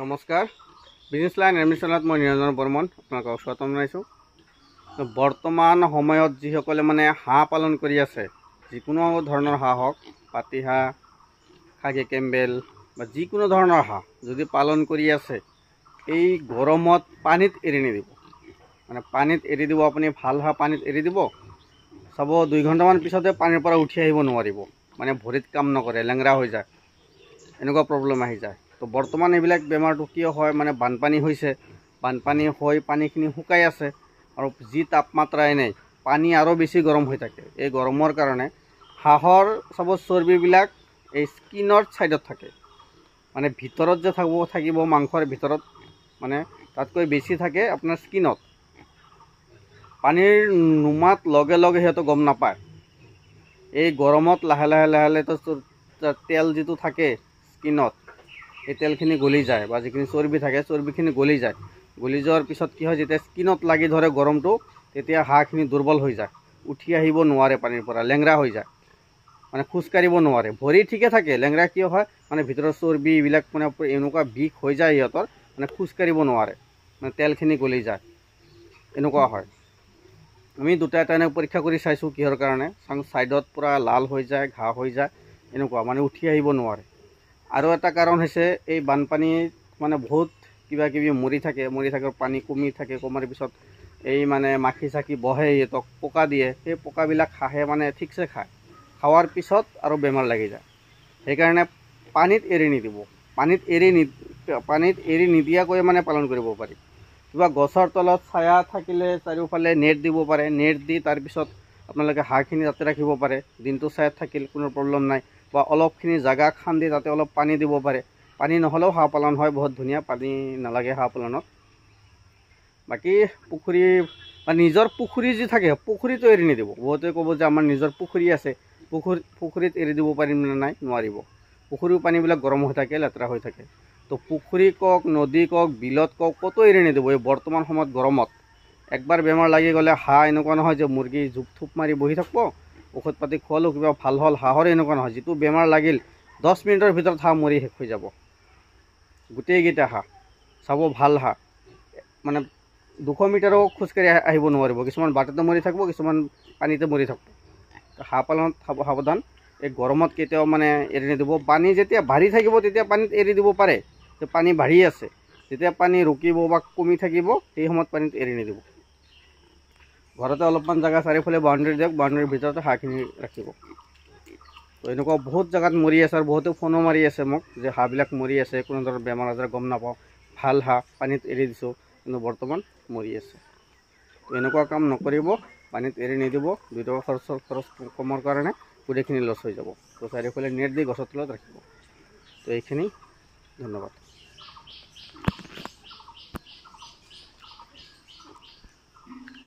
নমস্কাৰ, business line এডমিশ্যনত মই নিৰঞ্জন বৰ্মন আপোনালোকক স্বাগতম জনাইছোঁ। বৰ্তমান সময়ত যিসকলে মানে হাঁহ পালন কৰি আছে, যিকোনো ধৰণৰ হাঁহ হওক, পাতি হাঁহ, খাকী কেম্বেল বা যিকোনো ধৰণৰ হাঁহ যদি পালন কৰি আছে, এই গৰমত পানীত এৰি নিদিব। মানে পানীত এৰি দিব, আপুনি ভাল হাঁহ পানীত এৰি দিব, চাব 2 ঘণ্টামান পিছতে পানীৰ পৰা উঠি আহিব নোৱাৰিব, মানে ভৰিত কাম নকৰে, লেংৰা হৈ যায়, এনেকুৱা প্ৰব্লেম আহি যায়। তো বৰ্তমান এইবিলাক বেমাৰটো কিয় হয়, মানে বানপানী হৈছে, বানপানী হৈ পানীখিনি শুকাই আছে আৰু যি তাপমাত্ৰা এনেই পানী আৰু বেছি গৰম হৈ থাকে। এই গৰমৰ কাৰণে হাঁহৰ চাব চৰ্বিবিলাক এই স্কিনৰ ছাইডত থাকে, মানে ভিতৰত যে থাকিব মাংসৰ ভিতৰত, মানে তাতকৈ বেছি থাকে আপোনাৰ স্কিনত। পানীৰ নুমাত লগে লগে সিহঁতে গম নাপায়। এই গৰমত লাহে লাহে তেল যিটো থাকে স্কিনত, এই তেলখিনি গলি যায় বা যিখিনি চৰ্বি থাকে চৰ্বিখিনি গলি যায়। গলি যোৱাৰ পিছত কি হয়, যেতিয়া স্কিনত লাগি ধৰে গৰমটো, তেতিয়া হাঁহখিনি দুৰ্বল হৈ যায়, উঠি আহিব নোৱাৰে পানীৰ পৰা, লেংৰা হৈ যায়, মানে খোজকাঢ়িব নোৱাৰে। ভৰি ঠিকে থাকে, লেংৰা কিয় হয়, মানে ভিতৰৰ চৰ্বি এইবিলাক মানে এনেকুৱা বিষ হৈ যায় সিহঁতৰ, মানে খোজকাঢ়িব নোৱাৰে, মানে তেলখিনি গলি যায়, এনেকুৱা হয়। আমি দুটা এটা এনেকৈ পৰীক্ষা কৰি চাইছোঁ কিহৰ কাৰণে, ছাইডত পূৰা লাল হৈ যায়, ঘাঁ হৈ যায়, এনেকুৱা মানে উঠি আহিব নোৱাৰে। আৰু এটা কাৰণ হৈছে এই বানপানীত মানে বহুত কিবা কিবি মৰি থাকে, পানী কমি থাকে, কমাৰ পিছত এই মানে মাখি চাখি বহে, সিহঁতক পোকা দিয়ে, সেই পোকাবিলাক হাঁহে মানে ঠিকছে খায়, খাৱাৰ পিছত আৰু বেমাৰ লাগি যায়। সেইকাৰণে পানীত এৰি নিদিব, পানীত এৰি নিদিয়াকৈ মানে পালন কৰিব পাৰি। কিবা গছৰ তলত ছায়া থাকিলে চাৰিওফালে নেট দিব পাৰে, নেট দি তাৰপিছত আপোনালোকে হাঁহখিনি তাতে ৰাখিব পাৰে। দিনটো ছায়াত থাকিল কোনো প্ৰব্লেম নাই, বা অলপখিনি জেগা খান্দি তাতে অলপ পানী দিব পাৰে। পানী নহ'লেও হাঁহ পালন হয়, বহুত ধুনীয়া, পানী নালাগে হাঁহ পালনত। বাকী পুখুৰী বা নিজৰ পুখুৰী যি থাকে, পুখুৰীটো এৰি নিদিব। বহুতে ক'ব যে আমাৰ নিজৰ পুখুৰী আছে, পুখুৰীত এৰি দিব পাৰিম নে নাই, নোৱাৰিব। পুখুৰীৰ পানীবিলাক গৰম হৈ থাকে, লেতেৰা হৈ থাকে। তো পুখুৰী কওক, নদী কওক, বিলত কওক, ক'তো এৰি নিদিব। এই বৰ্তমান সময়ত গৰমত একবাৰ বেমাৰ লাগি গ'লে হাঁহ এনেকুৱা নহয় যে মুৰ্গী জোপ থোপ মাৰি বহি থাকিব, ঔষধ পাতি খোৱালোঁ কিবা ভাল হ'ল। হাঁহৰ এনেকুৱা নহয়, যিটো বেমাৰ লাগিল 10 মিনিটৰ ভিতৰত হাঁহ মৰি শেষ হৈ যাব। গোটেইকেইটা হাঁহ চাব, ভাল হাঁহ মানে 200 মিটাৰো খোজকাঢ়ি আহিব নোৱাৰিব, কিছুমান বাটতে মৰি থাকিব, কিছুমান পানীতে মৰি থাকিব। হাঁহ পালনত সাৱধান, এই গৰমত কেতিয়াও মানে এৰি নিদিব। পানী যেতিয়া বাঢ়ি থাকিব তেতিয়া পানীত এৰি দিব পাৰে, যে পানী বাঢ়ি আছে, যেতিয়া পানী ৰকিব বা কমি থাকিব সেই সময়ত পানীত এৰি নিদিব। ঘৰতে অলপমান জেগা চাৰিওফালে বাউণ্ডেৰী দিয়ক, বাউণ্ডেৰীৰ ভিতৰতে হাঁহখিনি ৰাখিব। তো এনেকুৱা বহুত জেগাত মৰি আছে, আৰু বহুতে ফোনো মাৰি আছে মোক যে হাঁহবিলাক মৰি আছে, কোনো ধৰণৰ বেমাৰ আজাৰ গম নাপাওঁ, ভাল হাঁহ পানীত এৰি দিছোঁ কিন্তু বৰ্তমান মৰি আছে। তো এনেকুৱা কাম নকৰিব, পানীত এৰি নিদিব। 2 টকা খৰচ কমৰ কাৰণে গোটেইখিনি লছ হৈ যাব। তো চাৰিওফালে নেট দি গছৰ তলত ৰাখিব। তো এইখিনি, ধন্যবাদ।